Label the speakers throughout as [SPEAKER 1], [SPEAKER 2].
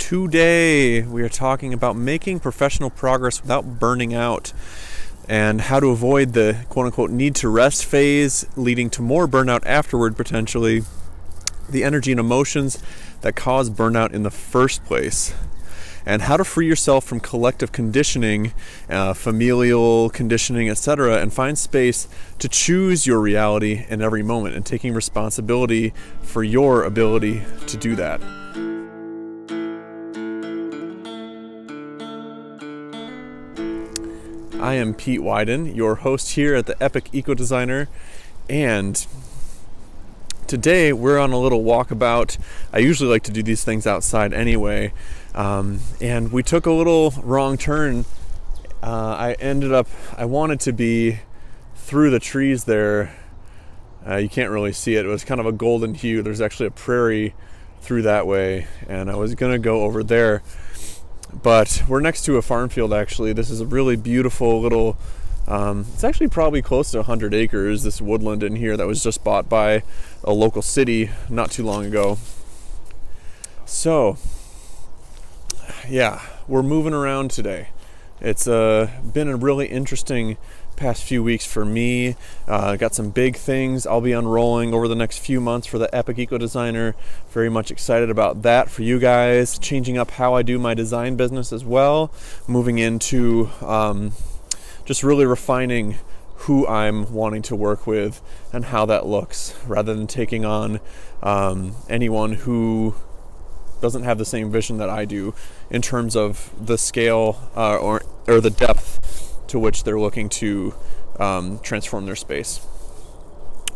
[SPEAKER 1] Today we are talking about making professional progress without burning out and how to avoid the quote-unquote need to rest phase leading to more burnout afterward potentially, the energy and emotions that cause burnout in the first place, and how to free yourself from collective conditioning, familial conditioning, etc., and find space to choose your reality in every moment and taking responsibility for your ability to do that. I am Pete Wyden, your host here at the Epic Eco Designer, and today we're on a little walkabout. I usually like to do these things outside anyway, and we took a little wrong turn. I wanted to be through the trees there. You can't really see it. It was kind of a golden hue. There's actually a prairie through that way, and I was going to go over there. But we're next to a farm field, actually. This is a really beautiful little, it's actually probably close to 100 acres, this woodland in here that was just bought by a local city not too long ago. So, yeah, we're moving around today. It's been a really interesting past few weeks for me. Got some big things I'll be unrolling over the next few months for the Epic Eco Designer. Very much excited about that for you guys. Changing up how I do my design business as well. Moving into just really refining who I'm wanting to work with and how that looks, rather than taking on anyone who doesn't have the same vision that I do in terms of the scale or the depth to which they're looking to transform their space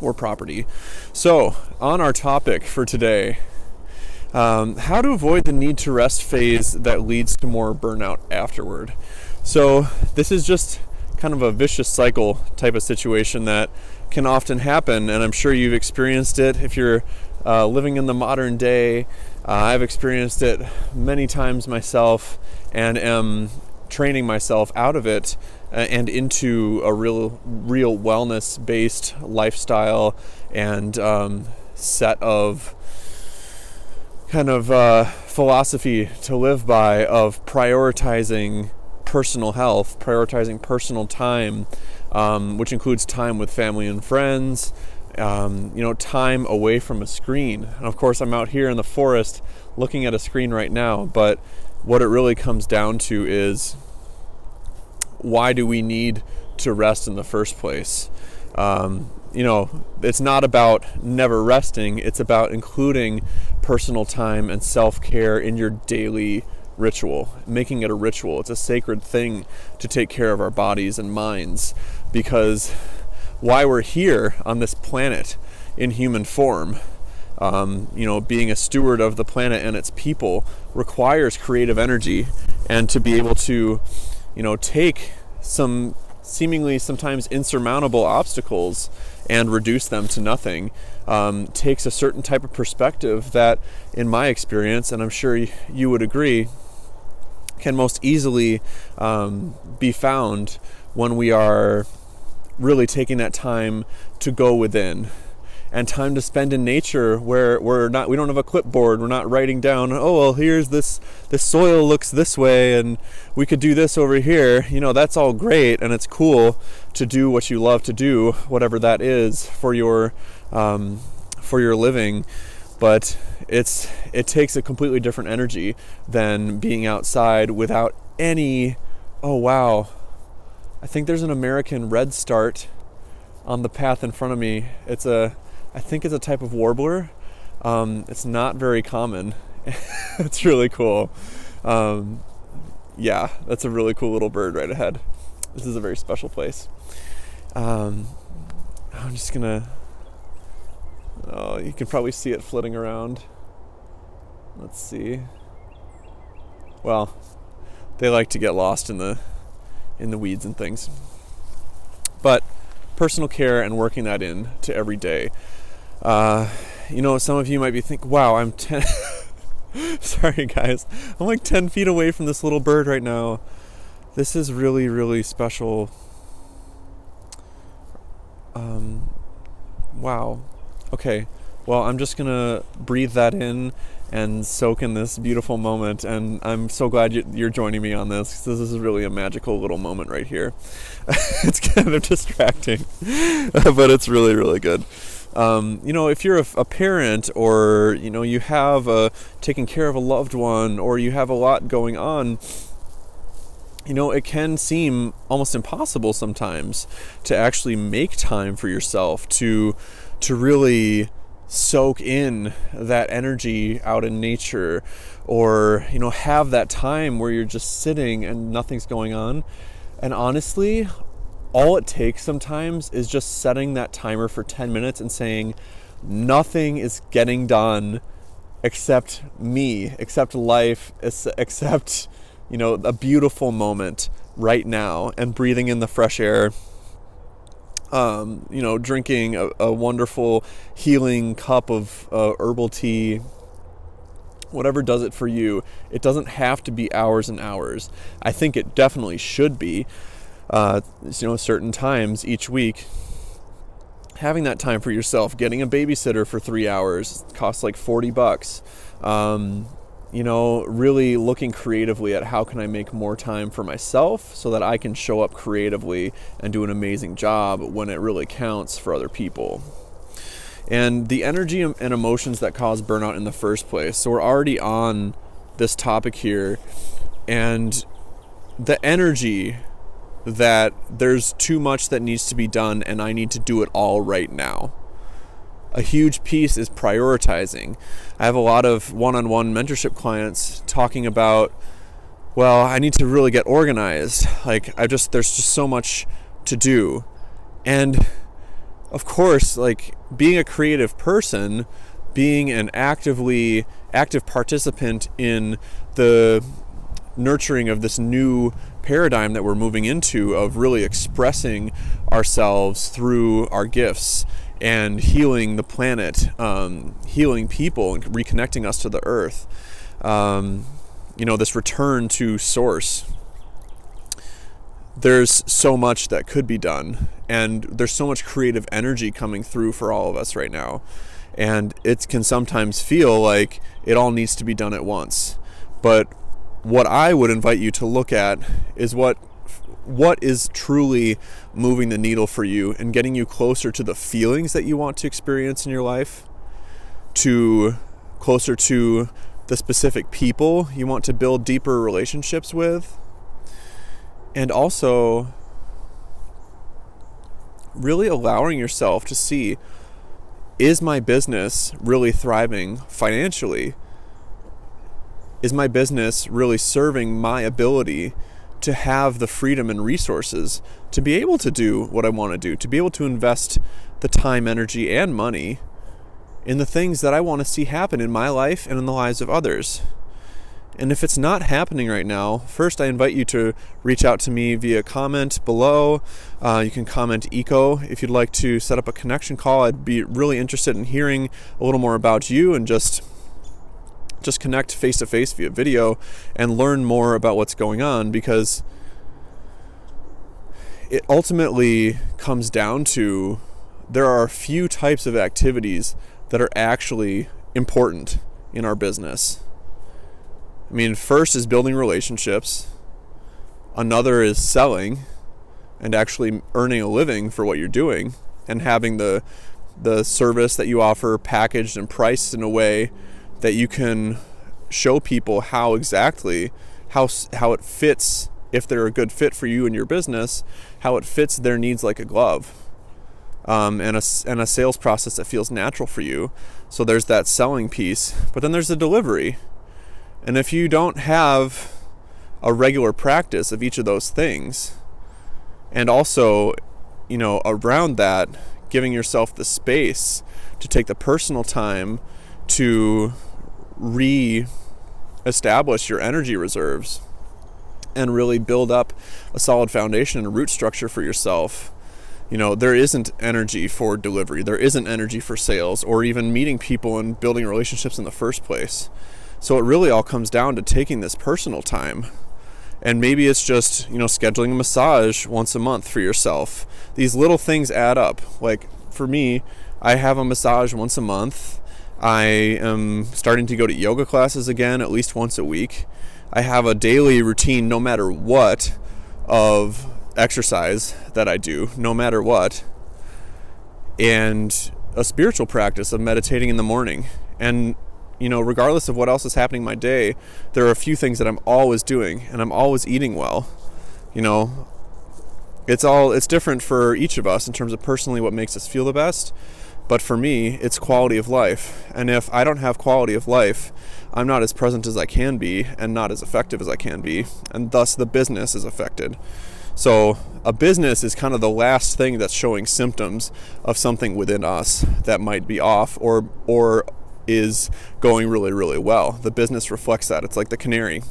[SPEAKER 1] or property. So, on our topic for today, how to avoid the need to rest phase that leads to more burnout afterward. So, this is just kind of a vicious cycle type of situation that can often happen, and I'm sure you've experienced it if you're living in the modern day. I've experienced it many times myself and am training myself out of it and into a real wellness-based lifestyle and set of kind of philosophy to live by of prioritizing personal health, prioritizing personal time, which includes time with family and friends, time away from a screen. And of course, I'm out here in the forest looking at a screen right now, but what it really comes down to is, why do we need to rest in the first place? It's not about never resting. It's about including personal time and self-care in your daily ritual, making it a ritual. It's a sacred thing to take care of our bodies and minds, because why we're here on this planet in human form, being a steward of the planet and its people, requires creative energy, and to be able to take some seemingly sometimes insurmountable obstacles and reduce them to nothing takes a certain type of perspective that, in my experience, and I'm sure you would agree, can most easily be found when we are really taking that time to go within, and time to spend in nature where we don't have a clipboard. We're not writing down, oh, well, here's this soil looks this way and we could do this over here. That's all great, and it's cool to do what you love to do, whatever that is for your living. But it takes a completely different energy than being outside without any, oh wow, I think there's an American redstart on the path in front of me. I think it's a type of warbler. It's not very common. It's really cool. Yeah, that's a really cool little bird right ahead. This is a very special place. I'm just gonna, you can probably see it flitting around. Let's see. Well, they like to get lost in the weeds and things. But personal care and working that in to every day. Some of you might be thinking, wow, I'm 10 sorry guys, I'm like 10 feet away from this little bird right now. This is really, really special. Wow. Okay, well, I'm just gonna breathe that in and soak in this beautiful moment. And I'm so glad you're joining me on this, because this is really a magical little moment right here. It's kind of distracting, but it's really, really good. If you're a parent, or, you have taking care of a loved one, or you have a lot going on, it can seem almost impossible sometimes to actually make time for yourself, to really soak in that energy out in nature, or, have that time where you're just sitting and nothing's going on. And honestly, all it takes sometimes is just setting that timer for 10 minutes and saying, nothing is getting done except me, except life, except, a beautiful moment right now, and breathing in the fresh air, drinking a wonderful healing cup of herbal tea, whatever does it for you. It doesn't have to be hours and hours. I think it definitely should be, certain times each week. Having that time for yourself, getting a babysitter for 3 hours costs like $40. Really looking creatively at how can I make more time for myself so that I can show up creatively and do an amazing job when it really counts for other people. And the energy and emotions that cause burnout in the first place. So we're already on this topic here, and the energy that there's too much that needs to be done and I need to do it all right now. A huge piece is prioritizing. I have a lot of one-on-one mentorship clients talking about, well, I need to really get organized. There's just so much to do. And of course, being a creative person, being an active participant in the nurturing of this new paradigm that we're moving into, of really expressing ourselves through our gifts and healing the planet, healing people, and reconnecting us to the earth. This return to source. There's so much that could be done, and there's so much creative energy coming through for all of us right now. And it can sometimes feel like it all needs to be done at once. But what I would invite you to look at is what is truly moving the needle for you and getting you closer to the feelings that you want to experience in your life, to closer to the specific people you want to build deeper relationships with, and also really allowing yourself to see, is my business really thriving financially? Is my business really serving my ability to have the freedom and resources to be able to do what I want to do, to be able to invest the time, energy, and money in the things that I want to see happen in my life and in the lives of others? And if it's not happening right now, first I invite you to reach out to me via comment below. You can comment eco if you'd like to set up a connection call. I'd be really interested in hearing a little more about you, and just connect face-to-face via video and learn more about what's going on, because it ultimately comes down to, there are a few types of activities that are actually important in our business. First is building relationships. Another is selling and actually earning a living for what you're doing, and having the service that you offer packaged and priced in a way that you can show people how it fits, if they're a good fit for you and your business, how it fits their needs like a glove, and a sales process that feels natural for you. So there's that selling piece, but then there's the delivery. And if you don't have a regular practice of each of those things, and also, around that, giving yourself the space to take the personal time to re-establish your energy reserves and really build up a solid foundation and a root structure for yourself, there isn't energy for delivery. There isn't energy for sales, or even meeting people and building relationships in the first place. So it really all comes down to taking this personal time. And maybe it's just, scheduling a massage once a month for yourself. These little things add up. Like for me, I have a massage once a month. I am starting to go to yoga classes again at least once a week. I have a daily routine, no matter what, of exercise that I do, no matter what, and a spiritual practice of meditating in the morning. And regardless of what else is happening in my day, there are a few things that I'm always doing, and I'm always eating well. It's different for each of us in terms of personally what makes us feel the best. But for me, it's quality of life. And if I don't have quality of life, I'm not as present as I can be and not as effective as I can be. And thus the business is affected. So a business is kind of the last thing that's showing symptoms of something within us that might be off or is going really, really well. The business reflects that. It's like the canary.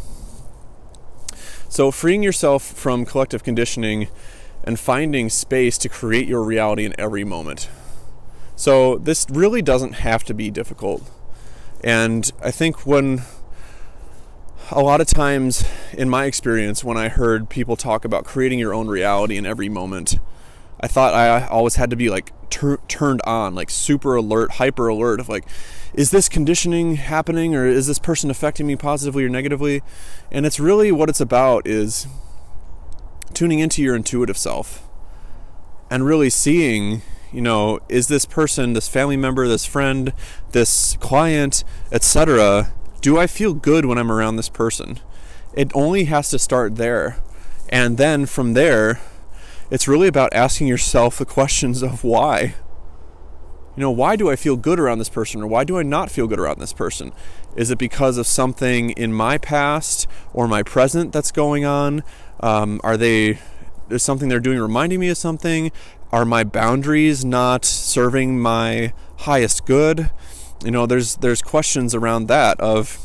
[SPEAKER 1] So freeing yourself from collective conditioning and finding space to create your reality in every moment. So this really doesn't have to be difficult. And I think when a lot of times in my experience, when I heard people talk about creating your own reality in every moment, I thought I always had to be like turned on, like super alert, hyper alert of like, is this conditioning happening, or is this person affecting me positively or negatively? And it's really what it's about is tuning into your intuitive self and really seeing, is this person, this family member, this friend, this client, etc., do I feel good when I'm around this person? It only has to start there. And then from there, it's really about asking yourself the questions of why. Why do I feel good around this person, or why do I not feel good around this person? Is it because of something in my past or my present that's going on? There's something they're doing reminding me of something? Are my boundaries not serving my highest good? There's questions around that of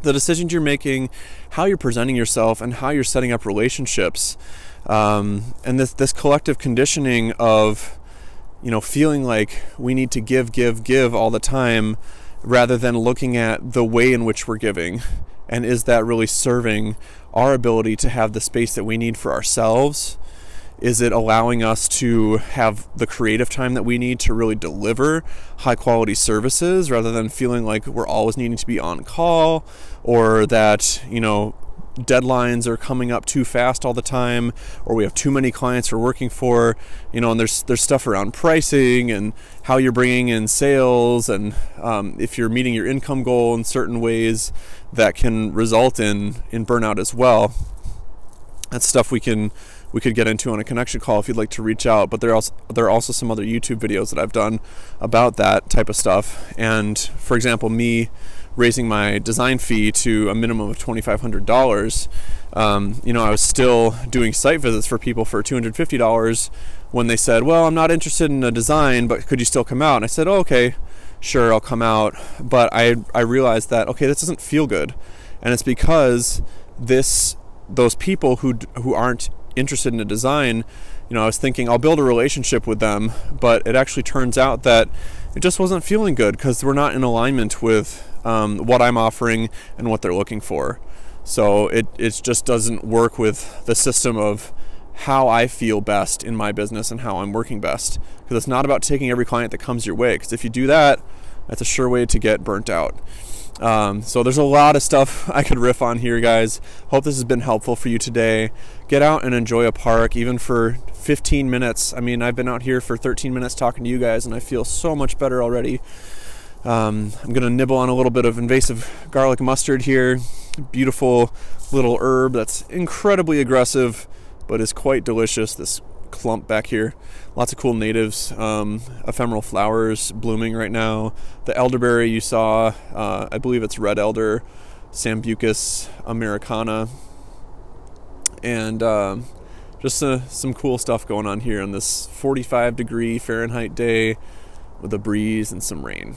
[SPEAKER 1] the decisions you're making, how you're presenting yourself, and how you're setting up relationships. And this collective conditioning of, feeling like we need to give all the time, rather than looking at the way in which we're giving. And is that really serving our ability to have the space that we need for ourselves? Is it allowing us to have the creative time that we need to really deliver high quality services, rather than feeling like we're always needing to be on call, or that, deadlines are coming up too fast all the time, or we have too many clients we're working for, and there's stuff around pricing and how you're bringing in sales, and if you're meeting your income goal in certain ways that can result in burnout as well. That's stuff we could get into on a connection call if you'd like to reach out. But there are also some other YouTube videos that I've done about that type of stuff. And for example, me raising my design fee to a minimum of $2,500, I was still doing site visits for people for $250 when they said, well, I'm not interested in a design, but could you still come out? And I said, oh, okay, sure, I'll come out. But I realized that, okay, this doesn't feel good. And it's because those people who aren't interested in a design, I was thinking I'll build a relationship with them, but it actually turns out that it just wasn't feeling good because we're not in alignment with what I'm offering and what they're looking for. So it just doesn't work with the system of how I feel best in my business and how I'm working best, because it's not about taking every client that comes your way, because if you do that, that's a sure way to get burnt out. So there's a lot of stuff I could riff on here, guys. Hope this has been helpful for you today. Get out and enjoy a park, even for 15 minutes. I mean, I've been out here for 13 minutes talking to you guys, and I feel so much better already. I'm going to nibble on a little bit of invasive garlic mustard here. Beautiful little herb that's incredibly aggressive, but is quite delicious. This clump back here. Lots of cool natives, ephemeral flowers blooming right now. The elderberry you saw, I believe it's red elder, Sambucus americana. And just some cool stuff going on here on this 45 degree Fahrenheit day with a breeze and some rain.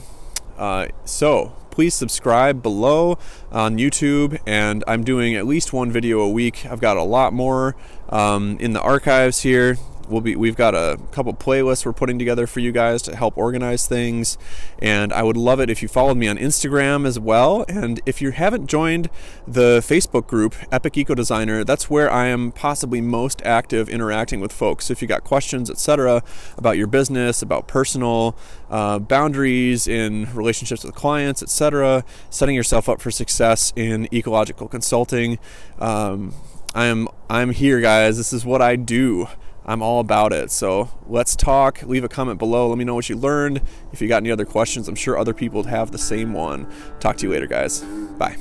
[SPEAKER 1] So please subscribe below on YouTube, and I'm doing at least one video a week. I've got a lot more in the archives here. We've got a couple playlists we're putting together for you guys to help organize things, and I would love it if you followed me on Instagram as well. And if you haven't joined the Facebook group Epic Eco Designer, that's where I am possibly most active interacting with folks. If you got questions, etc., about your business, about personal boundaries in relationships with clients, etc., setting yourself up for success in ecological consulting, I'm here, guys. This is what I do. I'm all about it. So let's talk. Leave a comment below. Let me know what you learned. If you got any other questions, I'm sure other people have the same one. Talk to you later, guys. Bye.